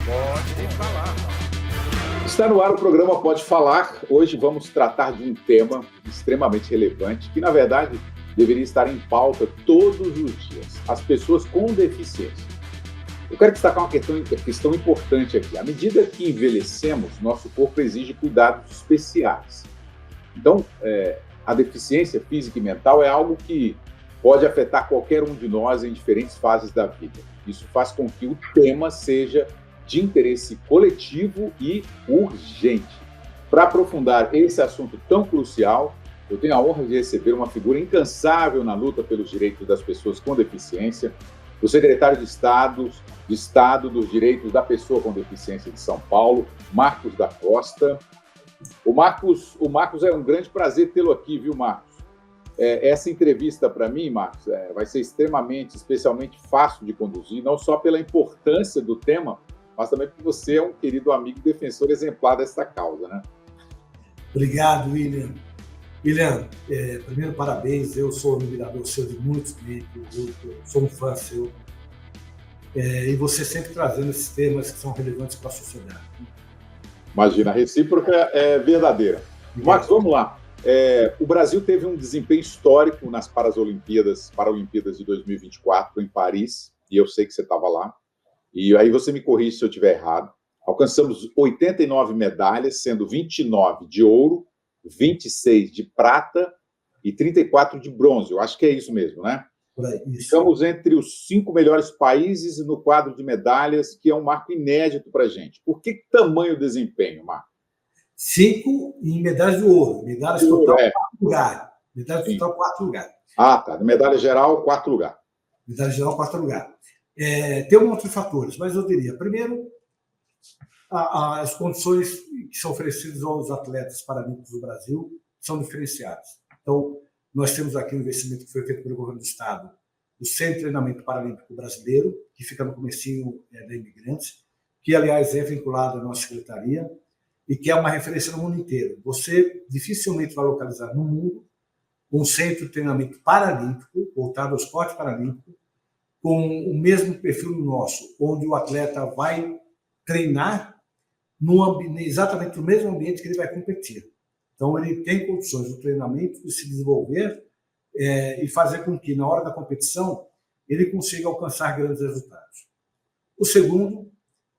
Pode falar. Está no ar o programa Pode Falar. Hoje vamos tratar de um tema extremamente relevante, que na verdade deveria estar em pauta todos os dias: as pessoas com deficiência. Eu quero destacar uma questão importante aqui. À medida que envelhecemos, nosso corpo exige cuidados especiais. Então, a deficiência física e mental é algo que pode afetar qualquer um de nós em diferentes fases da vida. Isso faz com que o tema seja de interesse coletivo e urgente. Para aprofundar esse assunto tão crucial, eu tenho a honra de receber uma figura incansável na luta pelos direitos das pessoas com deficiência, o secretário de Estado dos Direitos da Pessoa com Deficiência de São Paulo, Marcos da Costa. O Marcos, é um grande prazer tê-lo aqui, viu, Marcos? Essa entrevista, para mim, Marcos, vai ser especialmente fácil de conduzir, não só pela importância do tema, mas também porque você é um querido amigo e defensor exemplar dessa causa, né? Obrigado, William. William, primeiro, parabéns. Eu sou um admirador seu de muitos vídeos, eu sou um fã seu. E você sempre trazendo esses temas que são relevantes para a sociedade. Imagina, a recíproca é verdadeira. Marcos, vamos lá. O Brasil teve um desempenho histórico nas Paralimpíadas de 2024 em Paris, e eu sei que você estava lá. E aí você me corrige se eu estiver errado. Alcançamos 89 medalhas, sendo 29 de ouro, 26 de prata e 34 de bronze. Eu acho que é isso mesmo, né? Estamos entre os 5 melhores países no quadro de medalhas, que é um marco inédito para a gente. Por que tamanho desempenho, Marco? 5 em medalhas de ouro. Medalhas total, 4 lugares. Medalhas total, 4 lugares. Ah, tá. Medalha geral, 4 lugares. Medalha geral, 4 lugares. Tem um monte de fatores, mas eu diria, primeiro, as condições que são oferecidas aos atletas paralímpicos do Brasil são diferenciadas. Então, nós temos aqui um investimento que foi feito pelo governo do Estado, o Centro de Treinamento Paralímpico Brasileiro, que fica no comecinho da Imigrantes, que, aliás, é vinculado à nossa secretaria e que é uma referência no mundo inteiro. Você dificilmente vai localizar no mundo um centro de treinamento paralímpico, voltado ao esporte paralímpico, com o mesmo perfil do nosso, onde o atleta vai treinar exatamente no mesmo ambiente que ele vai competir. Então, ele tem condições no treinamento de se desenvolver e fazer com que, na hora da competição, ele consiga alcançar grandes resultados. O segundo,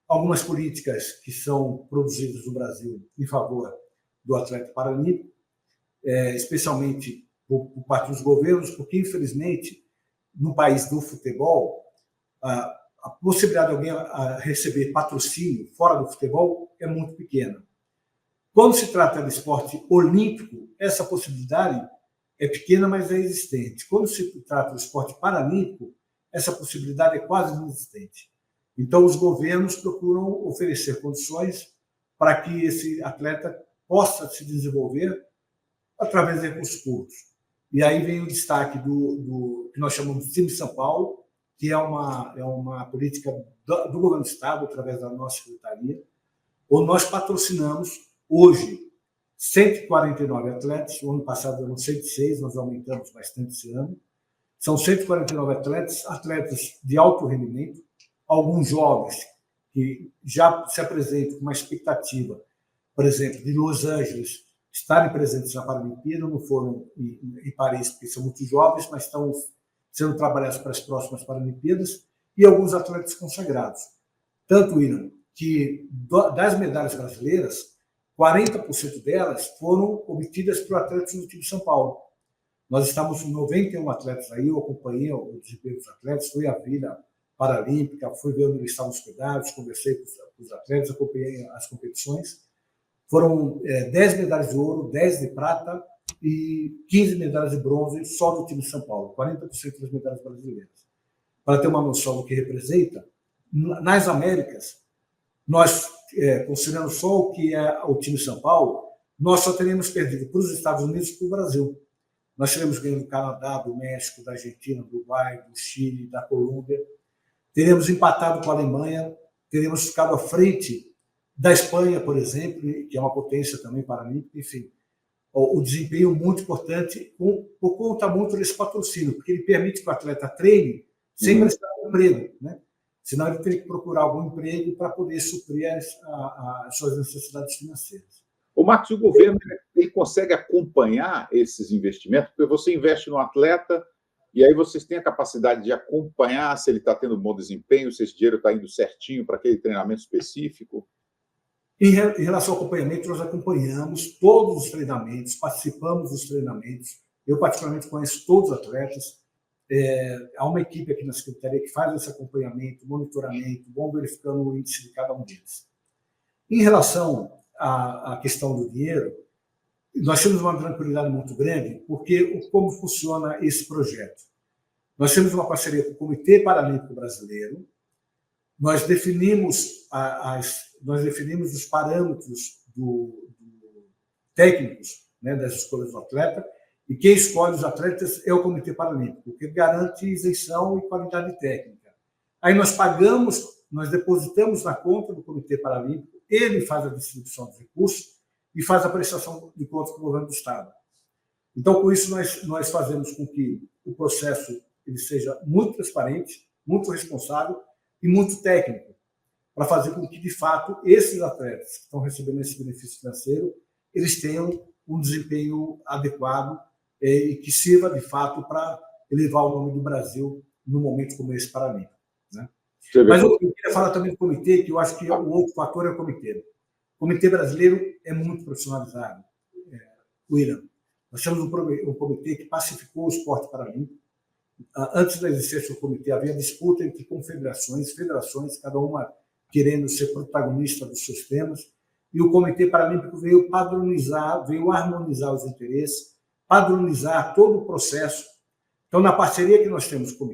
algumas políticas que são produzidas no Brasil em favor do atleta paralímpico, especialmente por parte dos governos, porque, infelizmente, no país do futebol, a possibilidade de alguém receber patrocínio fora do futebol é muito pequena. Quando se trata de esporte olímpico, essa possibilidade é pequena, mas é existente. Quando se trata de esporte paralímpico, essa possibilidade é quase inexistente. Então, os governos procuram oferecer condições para que esse atleta possa se desenvolver através de recursos públicos. E aí vem o destaque do que nós chamamos de Time São Paulo, que é uma política do governo do Estado, através da nossa secretaria, onde nós patrocinamos hoje 149 atletas. O ano passado eram 106, nós aumentamos bastante esse ano. São 149 atletas de alto rendimento, alguns jovens que já se apresentam com uma expectativa, por exemplo, de Los Angeles, estarem presentes na Paralimpíada, não foram em Paris, porque são muito jovens, mas estão sendo trabalhados para as próximas Paralimpíadas, e alguns atletas consagrados. Tanto, William, que das medalhas brasileiras, 40% delas foram obtidas por atletas do time de São Paulo. Nós estamos com 91 atletas aí, eu acompanhei o desempenho dos atletas, fui à Vila Paralímpica, fui ver onde eles estavam hospedados, conversei com os atletas, acompanhei as competições. Foram 10 medalhas de ouro, 10 de prata e 15 medalhas de bronze só do time de São Paulo, 40% das medalhas brasileiras. Para ter uma noção do que representa, nas Américas, nós, considerando só o que é o time de São Paulo, nós só teríamos perdido para os Estados Unidos e para o Brasil. Nós teríamos ganho do Canadá, do México, da Argentina, do Uruguai, do Chile, da Colômbia. Teríamos empatado com a Alemanha, teríamos ficado à frente da Espanha, por exemplo, que é uma potência também paralímpica, enfim. O desempenho muito importante por conta muito desse patrocínio, porque ele permite que o atleta treine sem prestar emprego, né? senão ele teria que procurar algum emprego para poder suprir as suas necessidades financeiras. O Marcos, o governo ele consegue acompanhar esses investimentos? Porque você investe no atleta e aí vocês têm a capacidade de acompanhar se ele está tendo bom desempenho, se esse dinheiro está indo certinho para aquele treinamento específico? Em relação ao acompanhamento, nós acompanhamos todos os treinamentos, participamos dos treinamentos. Eu, particularmente, conheço todos os atletas. Há uma equipe aqui na Secretaria que faz esse acompanhamento, monitoramento, vão verificando o índice de cada um deles. Em relação à questão do dinheiro, nós temos uma tranquilidade muito grande, porque como funciona esse projeto? Nós temos uma parceria com o Comitê Paralímpico Brasileiro, nós definimos os parâmetros técnicos, né, das escolhas do atleta, e quem escolhe os atletas é o Comitê Paralímpico, que garante isenção e qualidade técnica. Aí nós depositamos na conta do Comitê Paralímpico, ele faz a distribuição dos recursos e faz a prestação de contas para o governo do Estado. Então, com isso, nós fazemos com que o processo ele seja muito transparente, muito responsável e muito técnico, para fazer com que, de fato, esses atletas que estão recebendo esse benefício financeiro, eles tenham um desempenho adequado e que sirva, de fato, para elevar o nome do Brasil num momento como esse paralímpico, né? Mas eu queria falar também do comitê, que eu acho que o outro fator é o comitê. O Comitê Brasileiro é muito profissionalizado. William, nós temos um comitê que pacificou o esporte paralímpico. Antes da existência do comitê, havia disputa entre confederações, federações, cada uma querendo ser protagonista dos seus temas, e o Comitê Paralímpico veio padronizar, veio harmonizar os interesses, padronizar todo o processo. Então, na parceria que nós temos com o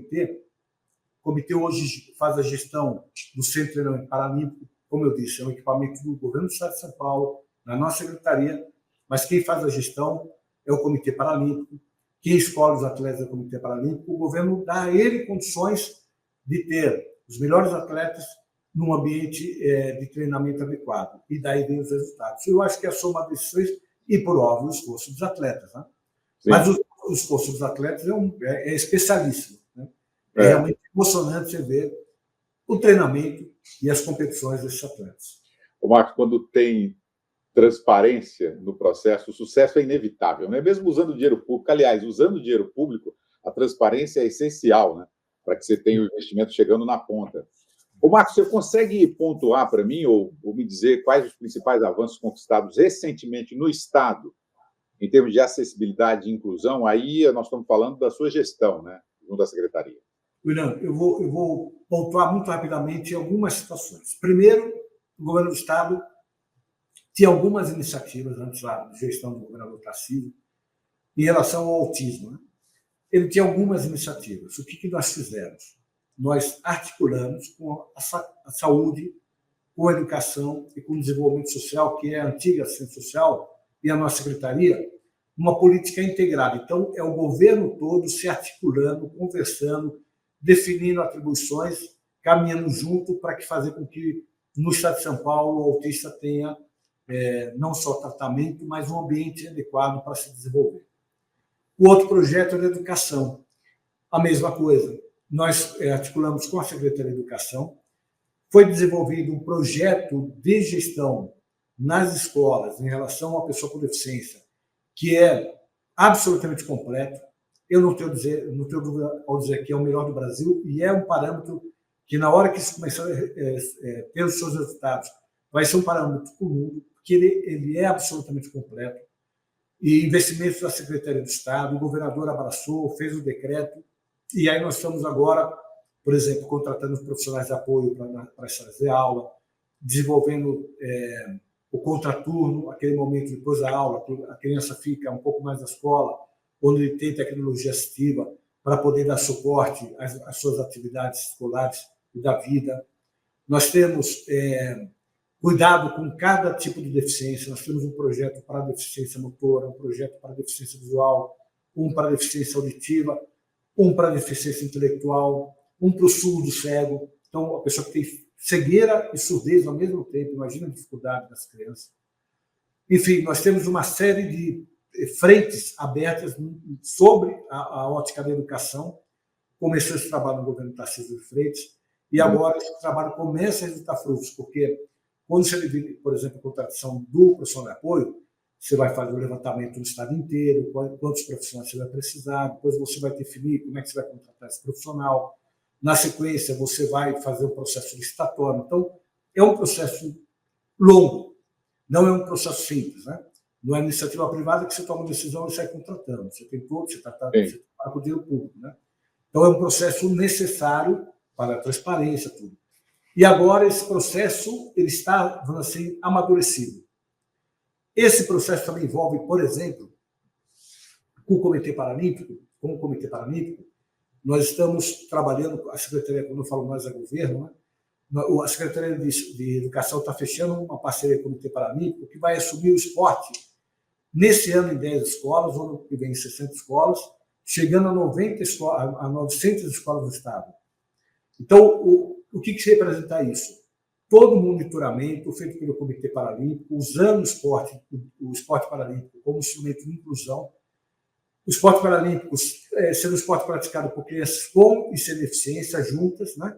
comitê hoje faz a gestão do Centro de Treinamento Paralímpico, como eu disse, é um equipamento do governo do Estado de São Paulo, na nossa secretaria, mas quem faz a gestão é o Comitê Paralímpico, quem escolhe os atletas do Comitê Paralímpico, o governo dá a ele condições de ter os melhores atletas num ambiente de treinamento adequado, e daí vem os resultados. Eu acho que a soma desses três, e por óbvio, o esforço dos atletas, né? Mas o esforço dos atletas é especialíssimo, né? É realmente emocionante você ver o treinamento e as competições desses atletas. O Marcos, quando tem transparência no processo, o sucesso é inevitável, né? Mesmo usando dinheiro público. Aliás, usando dinheiro público, a transparência é essencial, né? Para que você tenha o investimento chegando na ponta. Ô, Marcos, você consegue pontuar para mim ou me dizer quais os principais avanços conquistados recentemente no Estado em termos de acessibilidade e inclusão? Aí nós estamos falando da sua gestão, né? Junto à Secretaria. William, eu vou pontuar muito rapidamente algumas situações. Primeiro, o governo do Estado tinha algumas iniciativas antes da gestão do governador Tarcísio em relação ao autismo, né? Ele tinha algumas iniciativas. O que nós fizemos? Nós articulamos com a saúde, com a educação e com o desenvolvimento social, que é a antiga assistência social, e a nossa secretaria, uma política integrada. Então, é o governo todo se articulando, conversando, definindo atribuições, caminhando junto para fazer com que, no Estado de São Paulo, o autista tenha não só tratamento, mas um ambiente adequado para se desenvolver. O outro projeto é da educação. A mesma coisa. Nós articulamos com a Secretaria de Educação, foi desenvolvido um projeto de gestão nas escolas em relação à pessoa com deficiência, que é absolutamente completo. Eu não tenho dúvida ao dizer que é o melhor do Brasil, e é um parâmetro que, na hora que isso começar a ter os seus resultados, vai ser um parâmetro comum, porque ele é absolutamente completo. E investimentos da Secretaria do Estado, o governador abraçou, fez o decreto, e aí nós estamos agora, por exemplo, contratando profissionais de apoio para as salas de aula, desenvolvendo o contraturno, aquele momento depois da aula, a criança fica um pouco mais na escola, onde tem tecnologia assistiva, para poder dar suporte às suas atividades escolares e da vida. Nós temos cuidado com cada tipo de deficiência. Nós temos um projeto para deficiência motora, um projeto para deficiência visual, um para deficiência auditiva, um para deficiência intelectual, um para o surdo cego. Então, a pessoa que tem cegueira e surdez ao mesmo tempo, imagina a dificuldade das crianças. Enfim, nós temos uma série de frentes abertas sobre a ótica da educação. Começou esse trabalho no governo Tarcísio de Freitas, E agora esse trabalho começa a resultar frutos, porque quando você divide, por exemplo, a contratação do profissional de apoio, você vai fazer o levantamento do estado inteiro, quantos profissionais você vai precisar, depois você vai definir como é que você vai contratar esse profissional. Na sequência, você vai fazer um processo licitatório. Então, é um processo longo, não é um processo simples, né? Não é iniciativa privada que você toma uma decisão e sai contratando. Você tem todo, você paga o dinheiro público, né? Então, é um processo necessário para a transparência, tudo. E agora esse processo ele está, vamos assim, amadurecido. Esse processo também envolve, por exemplo, com o Comitê Paralímpico. Com o Comitê Paralímpico, nós estamos trabalhando, a Secretaria, quando eu falo nós, é governo, né? A Secretaria de Educação está fechando uma parceria com o Comitê Paralímpico que vai assumir o esporte nesse ano em 10 escolas, ano que vem em 60 escolas, chegando a 900 escolas do Estado. Então, o que representa isso? Todo o monitoramento feito pelo Comitê Paralímpico, usando o esporte paralímpico como instrumento de inclusão, o esporte paralímpico sendo um esporte praticado por crianças com e sem deficiência juntas, né?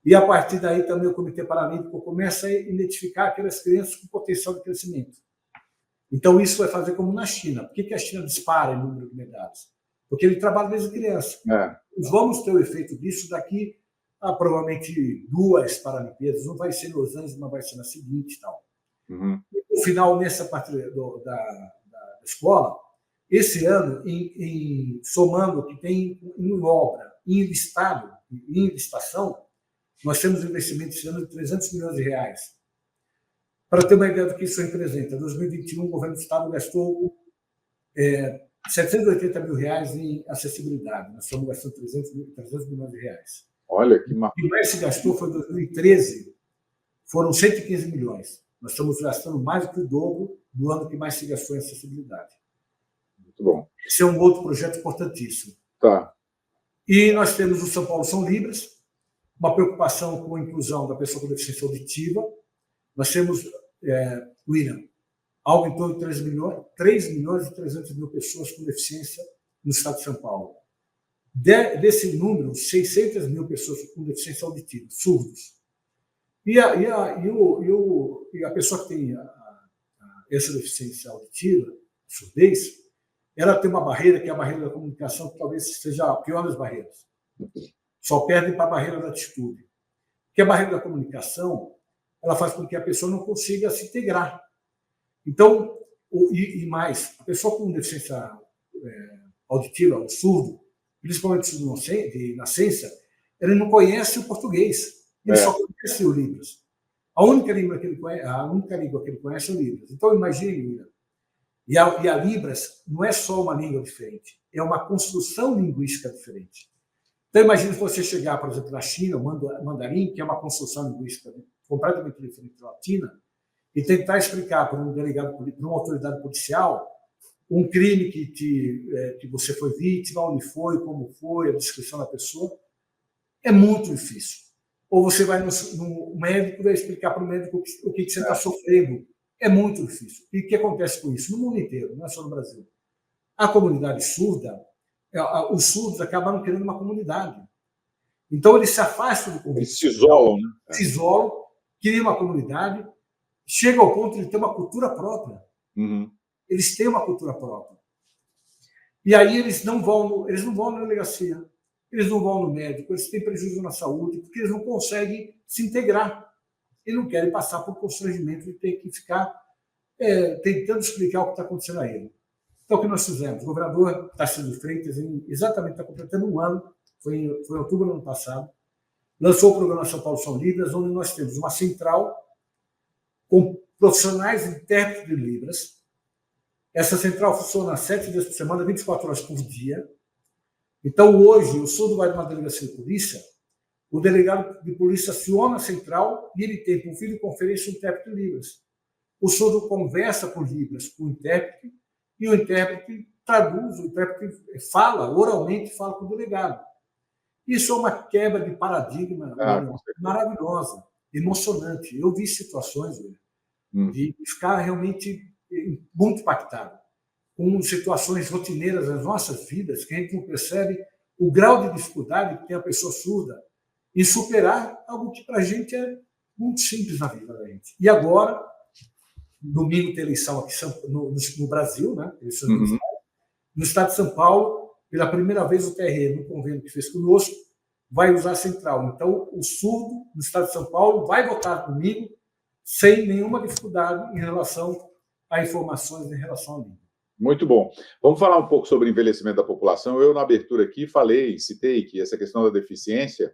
E a partir daí também o Comitê Paralímpico começa a identificar aquelas crianças com potencial de crescimento. Então, isso vai fazer como na China. Por que a China dispara em número de medalhas? Porque ele trabalha desde criança. Vamos ter o efeito disso daqui a provavelmente 2 Paralimpíadas. Não vai ser em Los Angeles, mas vai ser na seguinte e tal. No final, nessa parte da escola, esse ano, somando o que tem em obra, em licitação, nós temos um investimento esse ano de 300 milhões de reais. Para ter uma ideia do que isso representa, em 2021, o governo do Estado gastou 780 mil reais em acessibilidade. Nós estamos gastando 300 milhões de reais. Olha que maravilha. O que mais se gastou foi em 2013, foram 115 milhões. Nós estamos gastando mais do que o dobro do ano que mais se gastou em acessibilidade. Muito bom. Esse é um outro projeto importantíssimo. Tá. E nós temos o São Paulo São Libras, uma preocupação com a inclusão da pessoa com deficiência auditiva. Nós temos, William, algo em torno de 3 milhões e 300 mil pessoas com deficiência no estado de São Paulo. Desse número, 600 mil pessoas com deficiência auditiva, surdos. E a pessoa que tem essa deficiência auditiva, surdez, ela tem uma barreira, que é a barreira da comunicação, que talvez seja a pior das barreiras. Só perde para a barreira da atitude. Porque a barreira da comunicação, ela faz com que a pessoa não consiga se integrar. Então, e mais, a pessoa com deficiência auditiva, o surdo, principalmente surdo de nascença, ele não conhece o português, ele só conhece o Libras. A única língua que ele conhece é o Libras. Então, imagine, e a Libras não é só uma língua diferente, é uma construção linguística diferente. Então, imagine se você chegar, por exemplo, na China, o mandarim, que é uma construção linguística completamente diferente da latina, e tentar explicar para um delegado, para uma autoridade policial, um crime que você foi vítima, onde foi, como foi, a descrição da pessoa, é muito difícil. Ou você vai no médico e vai explicar para o médico o que você está sofrendo. É muito difícil. E o que acontece com isso? No mundo inteiro, não é só no Brasil. A comunidade surda, os surdos acabam criando uma comunidade. Então, eles se afastam do convívio. Eles se isolam, né? Se isolam, criam uma comunidade, chega ao ponto de ter uma cultura própria. Eles têm uma cultura própria. E aí eles não vão na delegacia, eles não vão no médico, eles têm prejuízo na saúde, porque eles não conseguem se integrar. Eles não querem passar por constrangimento de ter que ficar tentando explicar o que está acontecendo a ele. Então, o que nós fizemos? O governador Tarcísio de Freitas, exatamente está completando um ano, foi em outubro do ano passado, lançou o programa São Paulo São Libras, onde nós temos uma central com profissionais intérpretes de Libras. Essa central funciona 7 dias por semana, 24 horas por dia. Então, hoje, o surdo vai numa delegacia de polícia, o delegado de polícia aciona a central e ele tem por videoconferência um intérprete de Libras. O surdo conversa por Libras com o intérprete e o intérprete traduz, o intérprete oralmente fala com o delegado. Isso é uma quebra de paradigma maravilhosa, emocionante. Eu vi situações de ficar realmente muito impactado com situações rotineiras das nossas vidas, que a gente não percebe o grau de dificuldade que tem a pessoa surda em superar algo que para a gente é muito simples na vida da gente. E agora, domingo tem eleição aqui no Brasil, né? No estado de São Paulo, pela primeira vez o TRE, no convênio que fez conosco, vai usar a central. Então, o surdo no estado de São Paulo vai votar comigo sem nenhuma dificuldade em relação a informações em relação à língua. Muito bom. Vamos falar um pouco sobre o envelhecimento da população. Eu, na abertura aqui, citei que essa questão da deficiência,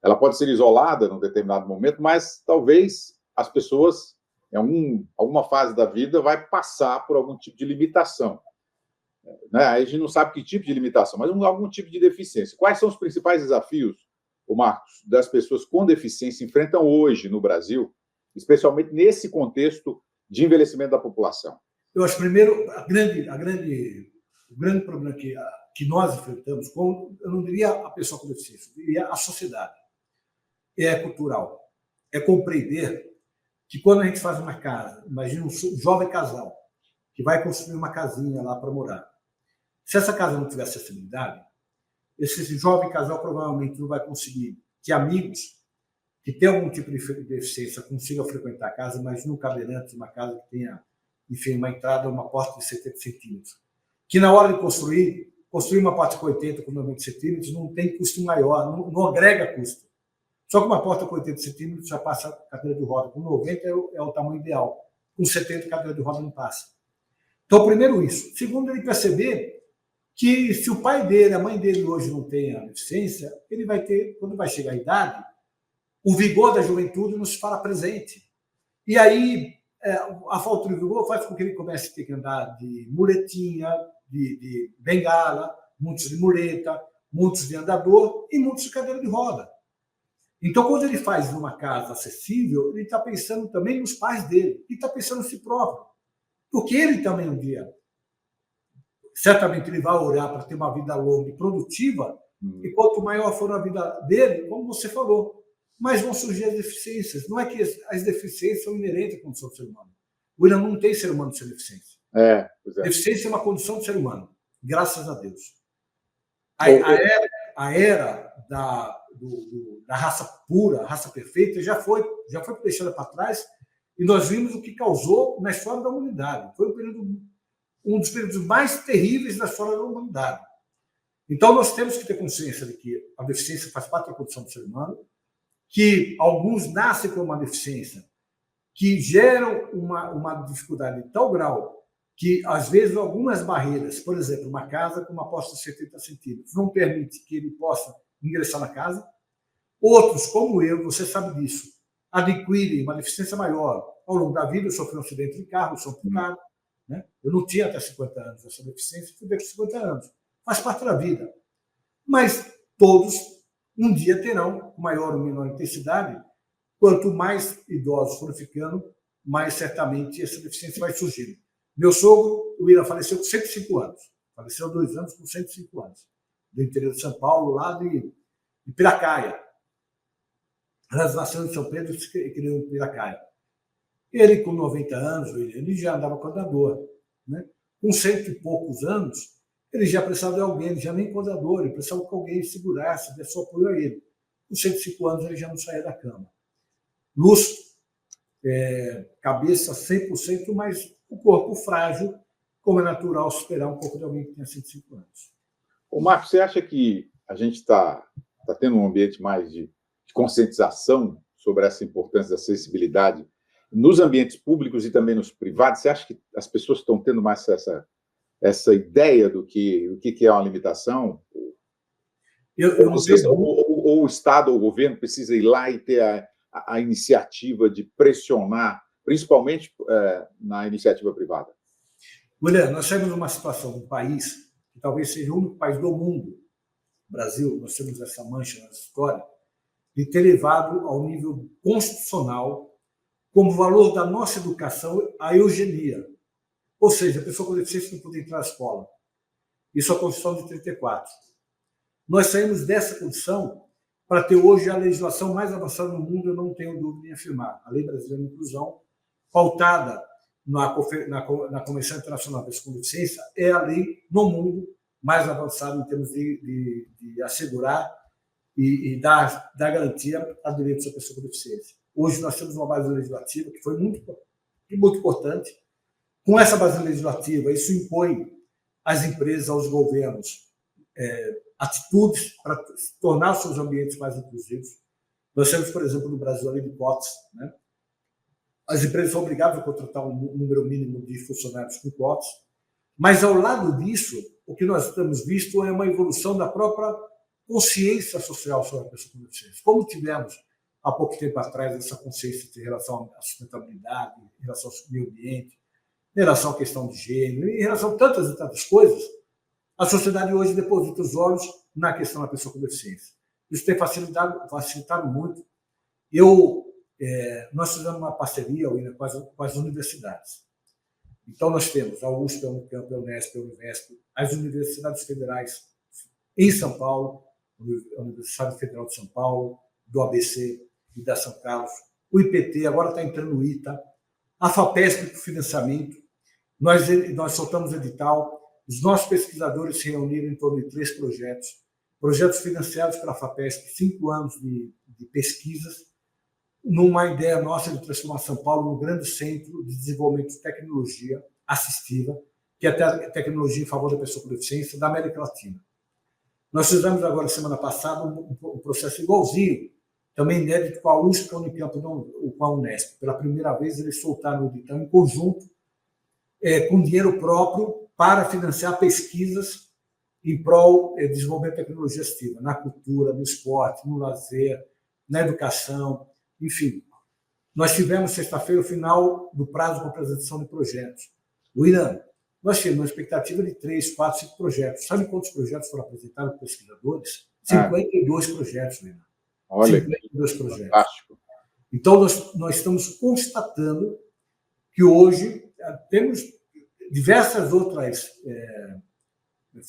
ela pode ser isolada num determinado momento, mas talvez as pessoas, em alguma fase da vida, vai passar por algum tipo de limitação. Né? Aí a gente não sabe que tipo de limitação, mas algum tipo de deficiência. Quais são os principais desafios, Marcos, das pessoas com deficiência enfrentam hoje no Brasil, especialmente nesse contexto de envelhecimento da população? Eu acho, primeiro, o grande problema que nós enfrentamos, eu não diria a pessoa com deficiência, eu diria a sociedade, é cultural. É compreender que quando a gente faz uma casa, imagina um jovem casal que vai construir uma casinha lá para morar. Se essa casa não tiver acessibilidade, esse jovem casal provavelmente não vai conseguir que amigos que têm algum tipo de deficiência consigam frequentar a casa, mas não cadeirante, uma casa que tenha, enfim, uma entrada, uma porta de 70 centímetros. Que na hora de construir uma porta com 80, com 90 centímetros, não tem custo maior, não agrega custo. Só que uma porta com 80 centímetros já passa cadeira de roda. Com 90 é o tamanho ideal. Com 70, cadeira de roda não passa. Então, primeiro isso. Segundo, ele perceber que se o pai dele, a mãe dele hoje não tem a deficiência, ele vai ter, quando vai chegar a idade, o vigor da juventude não se fala presente. E aí, a falta de vigor faz com que ele comece a ter que andar de muletinha, de bengala, muitos de muleta, muitos de andador e muitos de cadeira de roda. Então, quando ele faz numa casa acessível, ele está pensando também nos pais dele, e está pensando em si próprio. Porque ele também um dia, certamente ele vai orar para ter uma vida longa e produtiva, e quanto maior for a vida dele, como você falou, mais vão surgir as deficiências. Não é que as deficiências são inerentes à condição do ser humano. O Irã não tem ser humano sem deficiência. Deficiência é uma condição do ser humano, graças a Deus. A era da raça pura, a raça perfeita, já foi deixada para trás, e nós vimos o que causou na história da humanidade. Foi um dos períodos mais terríveis da história da humanidade. Então, nós temos que ter consciência de que a deficiência faz parte da condição do ser humano, que alguns nascem com uma deficiência que geram uma dificuldade de tal grau que, às vezes, algumas barreiras, por exemplo, uma casa com uma porta de 70 centímetros, não permite que ele possa ingressar na casa. Outros, como eu, você sabe disso, adquirem uma deficiência maior. Ao longo da vida, eu sofri um acidente de carro, sou amputado. Né? Eu não tinha até 50 anos essa deficiência, fui com 50 anos. Faz parte da vida. Mas todos, um dia, terão maior ou menor intensidade. Quanto mais idosos forem ficando, mais certamente essa deficiência vai surgir. Meu sogro, o Ira, faleceu com 105 anos. Faleceu há 2 anos com 105 anos. Do interior de São Paulo, lá de Piracaia. Elas nasceram em São Pedro e criou em Piracaia. Ele, com 90 anos, ele já andava com andador. Né? Com 100 e poucos anos, ele já precisava de alguém, ele já nem com andador, ele precisava que alguém segurasse, desse apoio a ele. Com 105 anos, ele já não saía da cama. Lúcido, cabeça 100%, mas o corpo frágil, como é natural esperar um pouco de alguém que tenha 105 anos. Ô, Marcos, você acha que a gente está tendo um ambiente mais de conscientização sobre essa importância da acessibilidade nos ambientes públicos e também nos privados? Você acha que as pessoas estão tendo mais essa ideia do que é uma limitação? Ou o Estado ou o governo precisa ir lá e ter a iniciativa de pressionar, principalmente na iniciativa privada? William, nós temos uma situação, um país que talvez seja o único país do mundo, Brasil, nós temos essa mancha na história, de ter levado ao nível constitucional, como valor da nossa educação, a eugenia. Ou seja, a pessoa com deficiência não poder entrar na escola. Isso é a Constituição de 34. Nós saímos dessa condição para ter hoje a legislação mais avançada no mundo, eu não tenho dúvida em afirmar. A Lei Brasileira de Inclusão, pautada na Convenção Internacional das Pessoas com Deficiência, é a lei no mundo mais avançada em termos de assegurar e dar garantia a direitos da pessoa com deficiência. Hoje nós temos uma base legislativa que foi muito importante. Com essa base legislativa, isso impõe às empresas, aos governos, atitudes para tornar os seus ambientes mais inclusivos. Nós temos, por exemplo, no Brasil, a lei de cotas, né? As empresas são obrigadas a contratar um número mínimo de funcionários com cotas, mas, ao lado disso, o que nós temos visto é uma evolução da própria consciência social sobre a pessoa com deficiência. Como tivemos, há pouco tempo atrás, essa consciência em relação à sustentabilidade, em relação ao meio ambiente, em relação à questão de gênero, em relação a tantas e tantas coisas, a sociedade hoje deposita os olhos na questão da pessoa com deficiência. Isso tem facilitado muito. Nós fizemos uma parceria com as universidades. Então, nós temos a USP, a Unicamp, a Unesp, a Univesp, as universidades federais em São Paulo, a Universidade Federal de São Paulo, do ABC e da São Carlos, o IPT, agora está entrando no ITA, a FAPESP para o financiamento. Nós soltamos edital, os nossos pesquisadores se reuniram em torno de 3 projetos financiados pela FAPESP, 5 anos de pesquisas, numa ideia nossa de transformar São Paulo num grande centro de desenvolvimento de tecnologia assistiva, que é a tecnologia em favor da pessoa com deficiência da América Latina. Nós fizemos agora, semana passada, um processo igualzinho, também inédito, com a USP, com a Unicamp, com a Unesp. Pela primeira vez, eles soltaram o edital em conjunto, com dinheiro próprio, para financiar pesquisas em prol de desenvolvimento de tecnologia assistiva, na cultura, no esporte, no lazer, na educação, enfim. Nós tivemos, sexta-feira, o final do prazo para apresentação de projetos. O Irã, nós tínhamos uma expectativa de 3, 4, 5 projetos. Sabe quantos projetos foram apresentados por pesquisadores? 52 projetos, Irã. Olha, 52 projetos. Fantástico. Então, nós estamos constatando que hoje temos diversas outras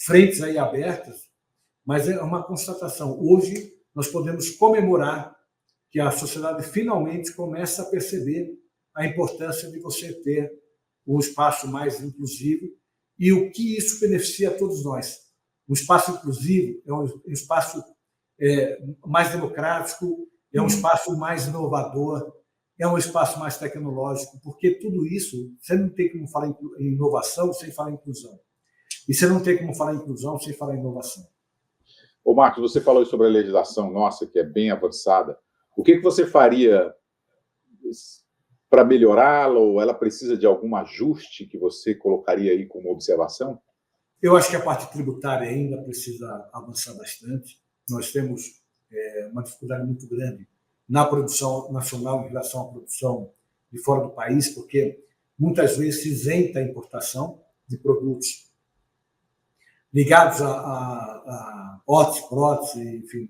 frentes aí abertas, mas é uma constatação. Hoje, nós podemos comemorar que a sociedade finalmente começa a perceber a importância de você ter um espaço mais inclusivo e o que isso beneficia a todos nós. Um espaço inclusivo é um espaço mais democrático, é um espaço mais inovador, é um espaço mais tecnológico, porque tudo isso, você não tem como falar em inovação sem falar em inclusão. E você não tem como falar em inclusão sem falar em inovação. Ô, Marcos, você falou sobre a legislação nossa, que é bem avançada. O que você faria para melhorá-la, ou ela precisa de algum ajuste que você colocaria aí como observação? Eu acho que a parte tributária ainda precisa avançar bastante. Nós temos uma dificuldade muito grande na produção nacional em relação à produção de fora do país, porque muitas vezes se isenta a importação de produtos ligados a óticos, próteses, enfim,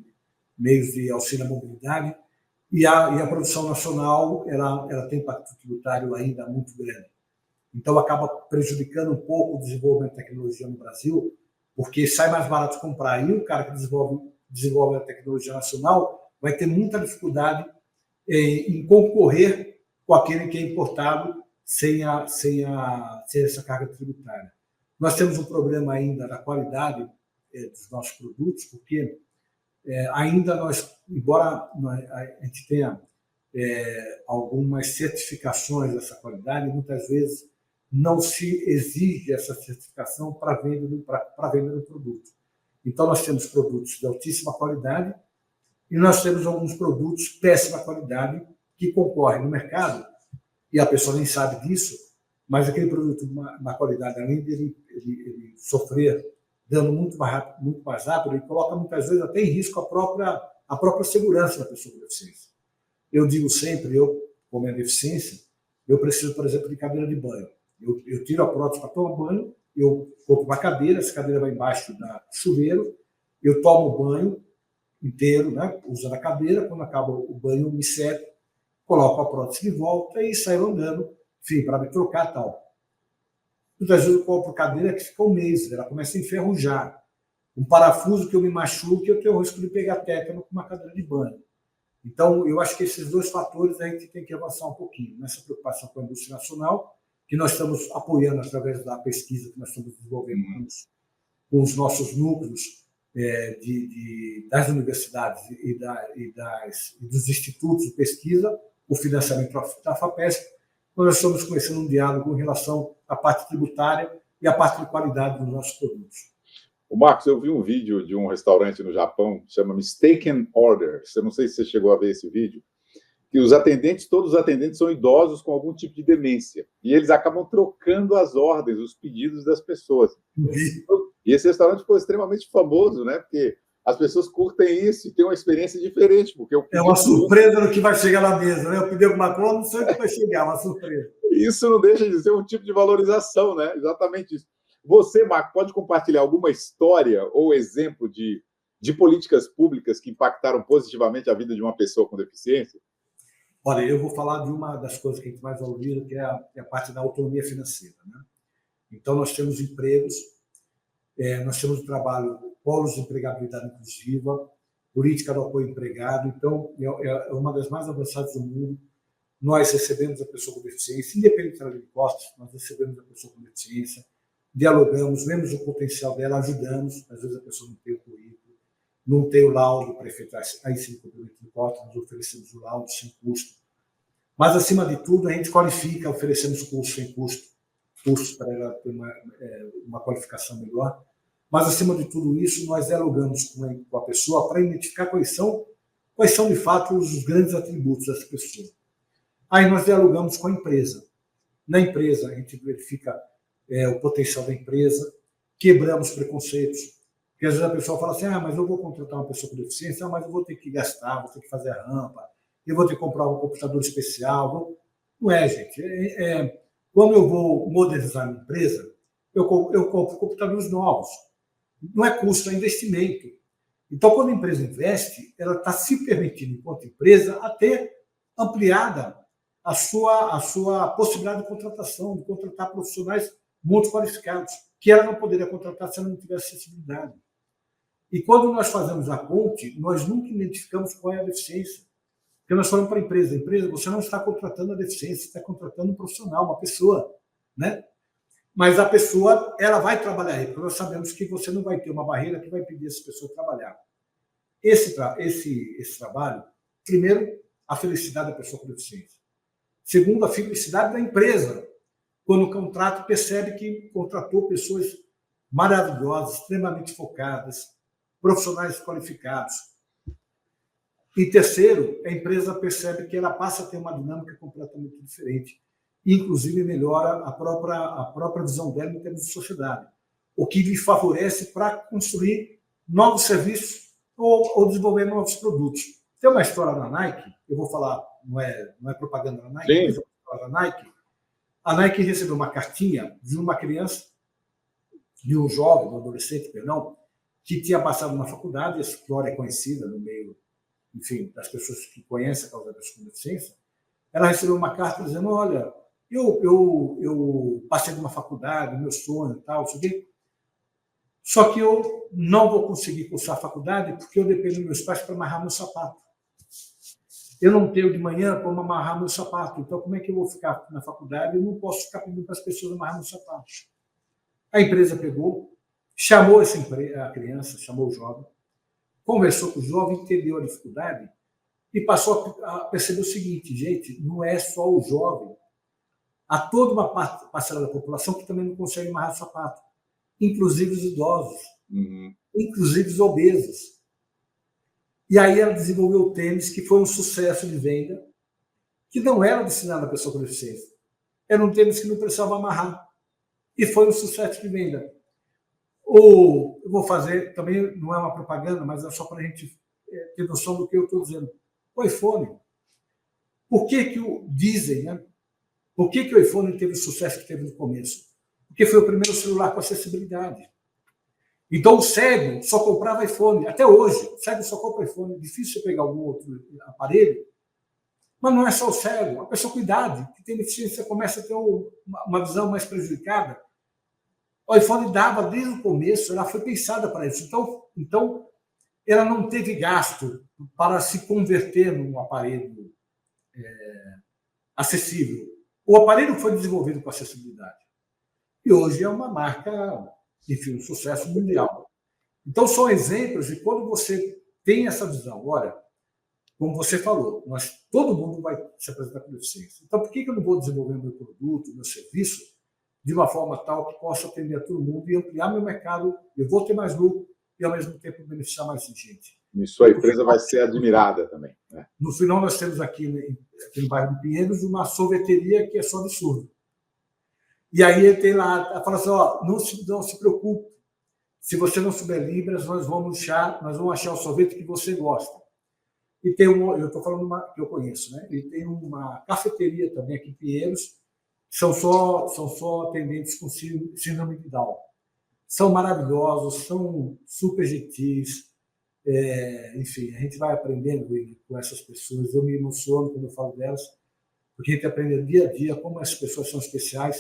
meios de auxílio à mobilidade, e a produção nacional ela tem impacto tributário ainda muito grande. Então, acaba prejudicando um pouco o desenvolvimento de tecnologia no Brasil, porque sai mais barato comprar. E o cara que desenvolve a tecnologia nacional vai ter muita dificuldade em concorrer com aquele que é importado sem essa carga tributária. Nós temos um problema ainda da qualidade dos nossos produtos, porque ainda embora a gente tenha algumas certificações dessa qualidade, muitas vezes não se exige essa certificação para a venda do produto. Então, nós temos produtos de altíssima qualidade e nós temos alguns produtos de péssima qualidade que concorrem no mercado, e a pessoa nem sabe disso, mas aquele produto de má qualidade, além de ele sofrer dano muito mais rápido, ele coloca muitas vezes até em risco a própria segurança da pessoa com deficiência. Eu digo sempre, com minha deficiência, eu preciso, por exemplo, de cadeira de banho. Eu tiro a prótese para tomar banho, eu compro uma cadeira, essa cadeira vai embaixo do chuveiro, eu tomo o banho inteiro, né, usando a cadeira, quando acaba o banho eu me seco, coloco a prótese de volta e saio andando, enfim, para me trocar e tal. Muitas vezes eu compro cadeira que fica um mês, ela começa a enferrujar. Um parafuso que eu me machuque, eu tenho o risco de pegar tétano com uma cadeira de banho. Então, eu acho que esses dois fatores a gente tem que avançar um pouquinho nessa preocupação com a indústria nacional, que nós estamos apoiando através da pesquisa que nós estamos desenvolvendo com os nossos núcleos das universidades e dos institutos de pesquisa, o financiamento da FAPESP, nós estamos começando um diálogo em relação à parte tributária e à parte de qualidade dos nossos produtos. O Marcos, eu vi um vídeo de um restaurante no Japão que chama Mistaken Order. Eu não sei se você chegou a ver esse vídeo. Que todos os atendentes são idosos com algum tipo de demência. E eles acabam trocando as ordens, os pedidos das pessoas. E esse restaurante ficou extremamente famoso, né? Porque as pessoas curtem isso e têm uma experiência diferente. Porque é uma surpresa no que vai chegar na mesa, né? Eu pedi alguma coisa, não sei o que vai chegar, uma surpresa. Isso não deixa de ser um tipo de valorização, né? Exatamente isso. Você, Marco, pode compartilhar alguma história ou exemplo de políticas públicas que impactaram positivamente a vida de uma pessoa com deficiência? Olha, eu vou falar de uma das coisas que a gente mais valoriza, que é a parte da autonomia financeira, né? Então, nós temos empregos, nós temos trabalho, polos de empregabilidade inclusiva, política do apoio ao empregado. Então, é uma das mais avançadas do mundo. Nós recebemos a pessoa com deficiência, independente de impostos, nós recebemos a pessoa com deficiência, dialogamos, vemos o potencial dela, ajudamos. Às vezes a pessoa não tem o currículo, não tem o laudo, o prefeito, aí sim, o complemento de cota, nós oferecemos o laudo sem custo. Mas, acima de tudo, a gente qualifica, oferecemos cursos sem custo, cursos para ela ter uma qualificação melhor. Mas, acima de tudo isso, nós dialogamos com a pessoa para identificar quais são, de fato, os grandes atributos dessa pessoa. Aí nós dialogamos com a empresa. Na empresa, a gente verifica o potencial da empresa, quebramos preconceitos. Porque às vezes a pessoa fala assim, mas eu vou contratar uma pessoa com deficiência, mas eu vou ter que gastar, vou ter que fazer a rampa, eu vou ter que comprar um computador especial. Não é, gente. Quando eu vou modernizar a minha empresa, eu compro computadores novos. Não é custo, é investimento. Então, quando a empresa investe, ela está se permitindo, enquanto empresa, a ter ampliada a sua possibilidade de contratação, de contratar profissionais muito qualificados, que ela não poderia contratar se ela não tivesse acessibilidade. E quando nós fazemos a ponte, nós nunca identificamos qual é a deficiência. Porque nós falamos para a empresa, você não está contratando a deficiência, você está contratando um profissional, uma pessoa, né? Mas a pessoa, ela vai trabalhar aí, porque nós sabemos que você não vai ter uma barreira que vai impedir essa pessoa de trabalhar. Esse trabalho, primeiro, a felicidade da pessoa com deficiência. Segundo, a felicidade da empresa, quando o contrato percebe que contratou pessoas maravilhosas, extremamente focadas, profissionais qualificados. E terceiro, a empresa percebe que ela passa a ter uma dinâmica completamente diferente. Inclusive, melhora a própria visão dela em termos de sociedade, o que lhe favorece para construir novos serviços ou desenvolver novos produtos. Tem uma história da Nike, eu vou falar, não é propaganda da Nike, mas é uma história da Nike. A Nike recebeu uma cartinha de uma criança, de um jovem, um adolescente, que tinha passado na faculdade, essa história é conhecida no meio, enfim, das pessoas que conhecem a causa da pessoa com deficiência. Ela recebeu uma carta dizendo, olha, eu passei numa faculdade, meu sonho e tal, só que eu não vou conseguir cursar a faculdade porque eu dependo dos meus pais para amarrar meu sapato. Eu não tenho de manhã como amarrar meu sapato, então como é que eu vou ficar na faculdade? Eu não posso ficar pedindo para as pessoas amarrar meu sapato. A empresa pegou, chamou a criança, chamou o jovem, conversou com o jovem, entendeu a dificuldade e passou a perceber o seguinte, gente, não é só o jovem, há toda uma parcela da população que também não consegue amarrar o sapato, inclusive os idosos, inclusive os obesos. E aí ela desenvolveu o tênis, que foi um sucesso de venda, que não era destinado à pessoa com deficiência. Era um tênis que não precisava amarrar. E foi um sucesso de venda. Eu vou fazer, também não é uma propaganda, mas é só para a gente ter noção do que eu estou dizendo. O iPhone. Por que dizem, né? Por que o iPhone teve o sucesso que teve no começo? Porque foi o primeiro celular com acessibilidade. Então, o cego só comprava iPhone. Até hoje, o cego só compra iPhone. É difícil você pegar algum outro aparelho. Mas não é só o cego. A pessoa com idade, que tem deficiência, começa a ter uma visão mais prejudicada. O iPhone dava, desde o começo, ela foi pensada para isso. Então, ela não teve gasto para se converter num aparelho acessível. O aparelho foi desenvolvido com acessibilidade. E hoje é uma marca, enfim, um sucesso mundial. Então, são exemplos de quando você tem essa visão. Olha, como você falou, todo mundo vai se apresentar com deficiência. Então, por que eu não vou desenvolver meu produto, meu serviço, de uma forma tal que possa atender a todo mundo e ampliar meu mercado? Eu vou ter mais lucro e, ao mesmo tempo, beneficiar mais gente. Isso, a empresa vai ser admirada também, né? No final, nós temos aqui no bairro de Pinheiros uma sorveteria que é só de surdo. E aí ele tem lá, fala assim, ó, não se preocupe, se você não souber Libras, nós vamos achar o sorvete que você gosta. E tem eu estou falando uma que eu conheço, né? E tem uma cafeteria também aqui em Pinheiros, são só atendentes com síndrome de Down. São maravilhosos, são super gentis. Enfim, a gente vai aprendendo com essas pessoas. Eu me emociono quando eu falo delas, porque a gente aprende dia a dia como essas pessoas são especiais.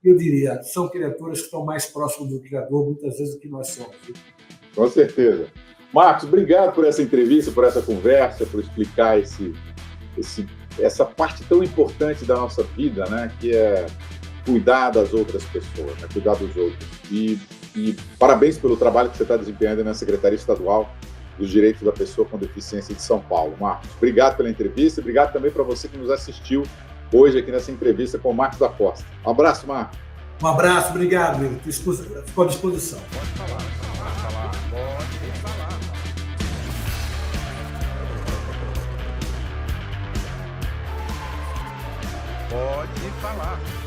Eu diria, são criaturas que estão mais próximas do Criador, muitas vezes, do que nós somos. Com certeza. Marcos, obrigado por essa entrevista, por essa conversa, por explicar essa parte tão importante da nossa vida, né, que é cuidar das outras pessoas, né, cuidar dos outros. E parabéns pelo trabalho que você está desempenhando na Secretaria Estadual dos Direitos da Pessoa com Deficiência de São Paulo. Marcos, obrigado pela entrevista, obrigado também para você que nos assistiu hoje aqui nessa entrevista com o Marcos da Costa. Um abraço, Marcos. Um abraço, obrigado, meu. Estou à disposição. Pode falar, pode falar. Pode falar.